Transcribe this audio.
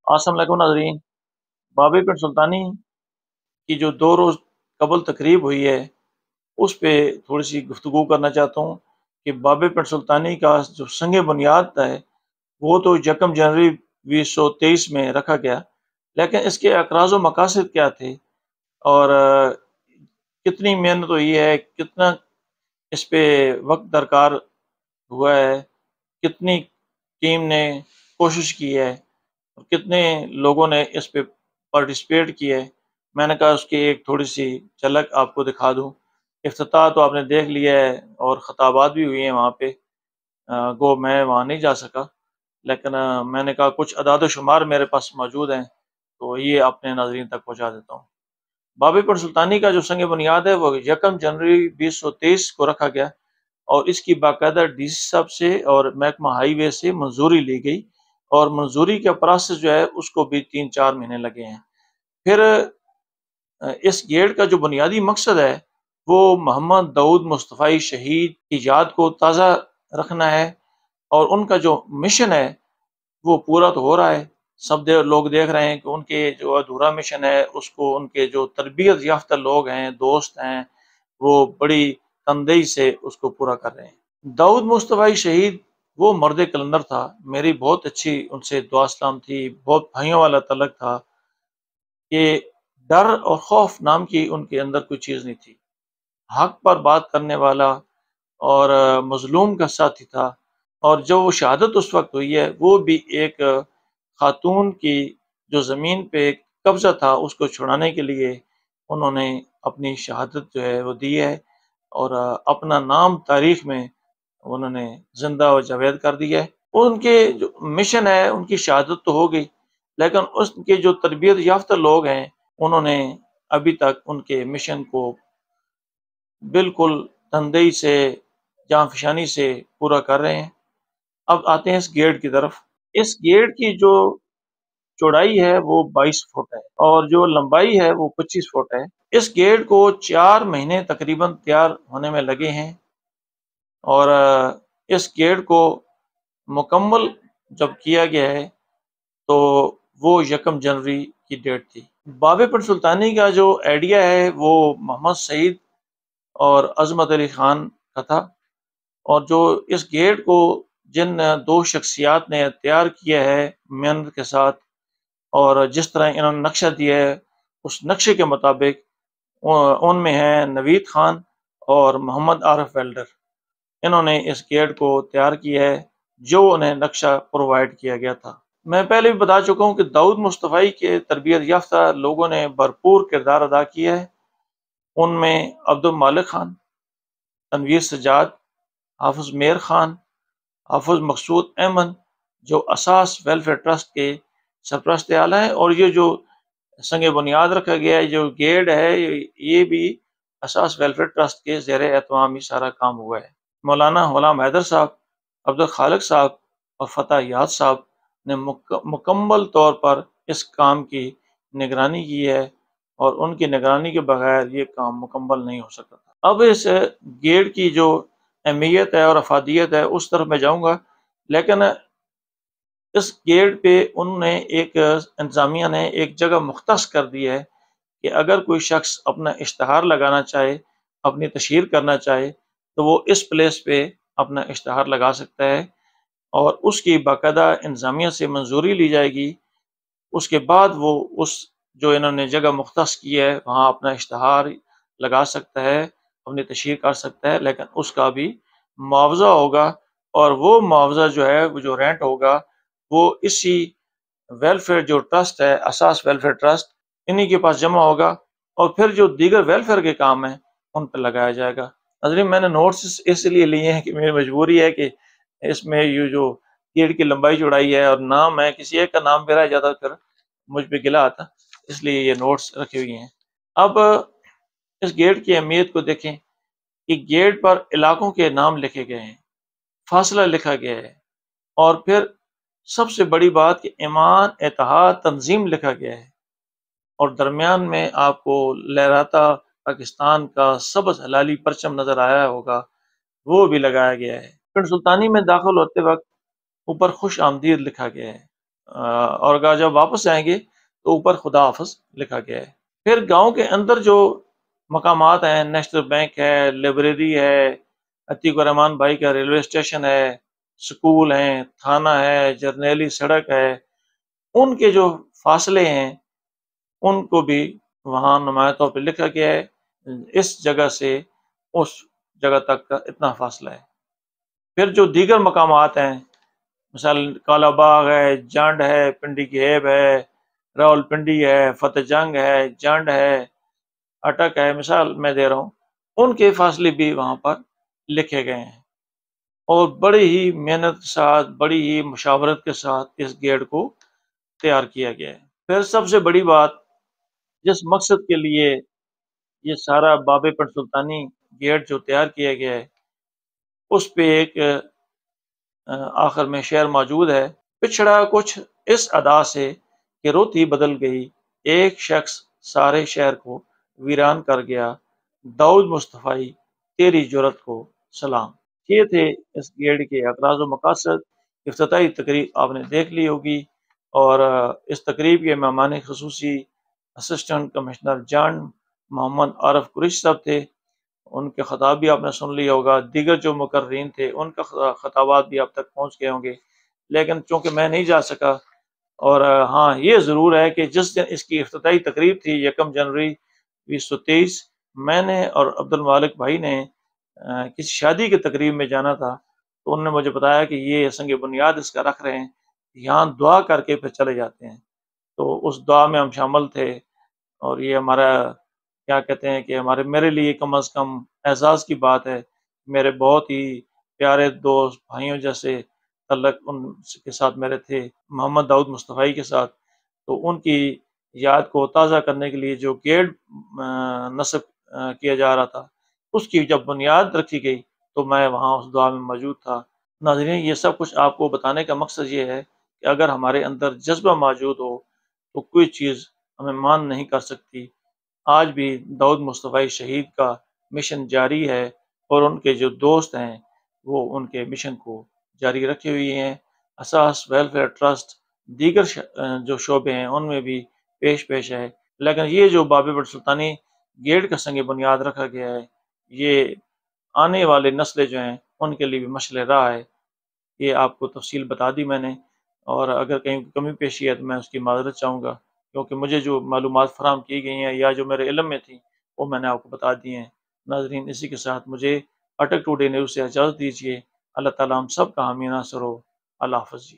السلام علیکم ناظرین، بابر بن سلطانی کی جو 2 روز قبل تقریب ہوئی ہے اس پہ تھوڑی سی گفتگو کرنا چاہتا ہوں کہ بابر بن سلطانی کا جو سنگ بنیاد ہے وہ تو 1 جنوری 2023 میں رکھا گیا، لیکن اس کے اقراض و مقاصد کیا تھے اور کتنی محنت ہوئی ہے، کتنا اس پہ وقت درکار ہوا ہے، کتنی ٹیم نے کوشش کی ہے، کتنے لوگوں نے اس پہ پارٹیسپیٹ کیا ہے۔ میں نے کہا اس کی ایک تھوڑی سی جھلک آپ کو دکھا دوں۔ افتتاح تو آپ نے دیکھ لیا ہے اور خطابات بھی ہوئی ہیں وہاں پہ، گو میں وہاں نہیں جا سکا، لیکن میں نے کہا کچھ اعداد و شمار میرے پاس موجود ہیں تو یہ اپنے ناظرین تک پہنچا دیتا ہوں۔ بابر بن سلطانی کا جو سنگ بنیاد ہے وہ 1 جنوری 2023 کو رکھا گیا اور اس کی باقاعدہ ڈی سی صاحب سے اور محکمہ ہائی وے سے منظوری لی گئی، اور منظوری کا پروسیس جو ہے اس کو بھی 3-4 مہینے لگے ہیں۔ پھر اس گیٹ کا جو بنیادی مقصد ہے وہ محمد داؤد مصطفی شہید کی یاد کو تازہ رکھنا ہے، اور ان کا جو مشن ہے وہ پورا تو ہو رہا ہے، سب لوگ دیکھ رہے ہیں کہ ان کے جو ادھورا مشن ہے اس کو ان کے جو تربیت یافتہ لوگ ہیں، دوست ہیں، وہ بڑی تندئی سے اس کو پورا کر رہے ہیں۔ داؤد مصطفی شہید وہ مرد کلندر تھا، میری بہت اچھی ان سے دعا سلام تھی، بہت بھائیوں والا تعلق تھا کہ ڈر اور خوف نام کی ان کے اندر کوئی چیز نہیں تھی، حق پر بات کرنے والا اور مظلوم کا ساتھی تھا۔ اور جو وہ شہادت اس وقت ہوئی ہے وہ بھی ایک خاتون کی جو زمین پہ قبضہ تھا اس کو چھڑانے کے لیے انہوں نے اپنی شہادت جو ہے وہ دی ہے، اور اپنا نام تاریخ میں انہوں نے زندہ و جاوید کر دیا ہے۔ ان کے جو مشن ہے ان کی شہادت تو ہو گئی، لیکن اس کے جو تربیت یافتہ لوگ ہیں انہوں نے ابھی تک ان کے مشن کو بالکل تندئی سے جاں فشانی سے پورا کر رہے ہیں۔ اب آتے ہیں اس گیٹ کی طرف۔ اس گیٹ کی جو چوڑائی ہے وہ 22 فٹ ہے اور جو لمبائی ہے وہ 25 فٹ ہے۔ اس گیٹ کو 4 مہینے تقریباً تیار ہونے میں لگے ہیں، اور اس گیٹ کو مکمل جب کیا گیا ہے تو وہ 1 جنوری کی ڈیٹ تھی۔ بابر بن سلطانی کا جو آئیڈیا ہے وہ محمد سعید اور عظمت علی خان کا تھا، اور جو اس گیٹ کو جن 2 شخصیات نے تیار کیا ہے محنت کے ساتھ، اور جس طرح انہوں نے نقشہ دیا ہے اس نقشے کے مطابق، ان میں ہیں نوید خان اور محمد عارف ویلڈر۔ انہوں نے اس گیٹ کو تیار کیا ہے جو انہیں نقشہ پرووائڈ کیا گیا تھا۔ میں پہلے بھی بتا چکا ہوں کہ داؤد مصطفی کے تربیت یافتہ لوگوں نے بھرپور کردار ادا کیا ہے، ان میں عبد المالک خان، تنویر سجاد، حافظ میر خان، حافظ مقصود احمد جو اساس ویلفیئر ٹرسٹ کے سرپرست اعلیٰ ہیں، اور یہ جو سنگ بنیاد رکھا گیا ہے جو گیٹ ہے یہ بھی اساس ویلفیئر ٹرسٹ کے زیر اہتمام ہی سارا کام ہوا ہے۔ مولانا غلام حیدر صاحب، عبد الخالق صاحب اور فتح یاد صاحب نے مکمل طور پر اس کام کی نگرانی کی ہے، اور ان کی نگرانی کے بغیر یہ کام مکمل نہیں ہو سکتا تھا۔ اب اس گیٹ کی جو اہمیت ہے اور افادیت ہے اس طرف میں جاؤں گا، لیکن اس گیٹ پہ انہوں نے انتظامیہ نے ایک جگہ مختص کر دی ہے کہ اگر کوئی شخص اپنا اشتہار لگانا چاہے، اپنی تشہیر کرنا چاہے تو وہ اس پلیس پہ اپنا اشتہار لگا سکتا ہے، اور اس کی باقاعدہ انتظامیہ سے منظوری لی جائے گی۔ اس کے بعد وہ اس جو انہوں نے جگہ مختص کی ہے وہاں اپنا اشتہار لگا سکتا ہے، اپنی تشہیر کر سکتا ہے، لیکن اس کا بھی معاوضہ ہوگا، اور وہ معاوضہ جو ہے وہ جو رینٹ ہوگا وہ اسی ویلفیئر جو ٹرسٹ ہے اساس ویلفیئر ٹرسٹ انہی کے پاس جمع ہوگا، اور پھر جو دیگر ویلفیئر کے کام ہیں ان پہ لگایا جائے گا۔ ناظرین، میں نے نوٹس اس لیے لیے ہیں کہ میری مجبوری ہے کہ اس میں یہ جو گیٹ کی لمبائی چوڑائی ہے اور نام ہے، کسی ایک کا نام پہ رہ جاتا پھر مجھ پہ گلا آتا، اس لیے یہ نوٹس رکھے ہوئے ہیں۔ اب اس گیٹ کی اہمیت کو دیکھیں کہ گیٹ پر علاقوں کے نام لکھے گئے ہیں، فاصلہ لکھا گیا ہے، اور پھر سب سے بڑی بات کہ ایمان، اتحاد، تنظیم لکھا گیا ہے، اور درمیان میں آپ کو لہراتا پاکستان کا سبز ہلالی پرچم نظر آیا ہوگا، وہ بھی لگایا گیا ہے۔ پھر سلطانی میں داخل ہوتے وقت اوپر خوش آمدید لکھا گیا ہے، اور اگر جب واپس آئیں گے تو اوپر خدا حافظ لکھا گیا ہے۔ پھر گاؤں کے اندر جو مقامات ہیں، نیشنل بینک ہے، لائبریری ہے، عتیق الرحمان بھائی کا ریلوے اسٹیشن ہے، سکول ہیں، تھانہ ہے، جرنیلی سڑک ہے، ان کے جو فاصلے ہیں ان کو بھی وہاں نمایاں طور پہ لکھا گیا ہے، اس جگہ سے اس جگہ تک کا اتنا فاصلہ ہے۔ پھر جو دیگر مقامات ہیں، مثال کالا باغ ہے، جانڈ ہے، پنڈی گھیب ہے، راول پنڈی ہے، فتح جنگ ہے، جانڈ ہے، اٹک ہے، مثال میں دے رہا ہوں، ان کے فاصلے بھی وہاں پر لکھے گئے ہیں، اور بڑی ہی محنت کے ساتھ، بڑی ہی مشاورت کے ساتھ اس گیٹ کو تیار کیا گیا ہے۔ پھر سب سے بڑی بات، جس مقصد کے لیے یہ سارا باب پنڈ سلطانی گیٹ جو تیار کیا گیا ہے، اس پہ ایک آخر میں شعر موجود ہے: پچھڑا کچھ اس ادا سے کہ روتی بدل گئی، ایک شخص سارے شہر کو ویران کر گیا، داؤد مصطفی تیری جرت کو سلام۔ یہ تھے اس گیٹ کے اغراض و مقاصد۔ افتتاحی تقریب آپ نے دیکھ لی ہوگی، اور اس تقریب کے مہمان خصوصی اسسٹنٹ کمشنر جان محمد عارف قریشی صاحب تھے، ان کے خطاب بھی آپ نے سن لیا ہوگا، دیگر جو مقررین تھے ان کا خطابات بھی آپ تک پہنچ گئے ہوں گے، لیکن چونکہ میں نہیں جا سکا، اور ہاں یہ ضرور ہے کہ جس دن اس کی افتتاحی تقریب تھی 1 جنوری 2023، میں نے اور عبد المالک بھائی نے کسی شادی کی تقریب میں جانا تھا، تو انہوں نے مجھے بتایا کہ یہ سنگ بنیاد اس کا رکھ رہے ہیں، یہاں دعا کر کے پھر چلے جاتے ہیں، تو اس دعا میں ہم شامل تھے، اور یہ ہمارا کیا کہتے ہیں کہ میرے لیے کم از کم اعزاز کی بات ہے، میرے بہت ہی پیارے دوست بھائیوں جیسے تعلق ان کے ساتھ میرے تھے، محمد داؤد مصطفی کے ساتھ، تو ان کی یاد کو تازہ کرنے کے لیے جو گیٹ نصب کیا جا رہا تھا، اس کی جب بنیاد رکھی گئی تو میں وہاں اس دعا میں موجود تھا۔ ناظرین، یہ سب کچھ آپ کو بتانے کا مقصد یہ ہے کہ اگر ہمارے اندر جذبہ موجود ہو تو کوئی چیز ہمیں مان نہیں کر سکتی۔ آج بھی داؤد مصطفی شہید کا مشن جاری ہے، اور ان کے جو دوست ہیں وہ ان کے مشن کو جاری رکھے ہوئے ہیں۔ اساس ویلفیئر ٹرسٹ دیگر جو شعبے ہیں ان میں بھی پیش ہے، لیکن یہ جو باب پنڈ سلطانی گیٹ کا سنگ بنیاد رکھا گیا ہے، یہ آنے والے نسلیں جو ہیں ان کے لیے بھی مشعل راہ ہے۔ یہ آپ کو تفصیل بتا دی میں نے، اور اگر کہیں کمی پیشی ہے تو میں اس کی معذرت چاہوں گا، کیونکہ مجھے جو معلومات فراہم کی گئی ہیں یا جو میرے علم میں تھیں وہ میں نے آپ کو بتا دی ہیں۔ ناظرین، اسی کے ساتھ مجھے اٹک ٹوڈے نیوز سے اجازت دیجیے۔ اللہ تعالیٰ ہم سب کا حامی ناصر ہو۔ اللہ حافظ جی۔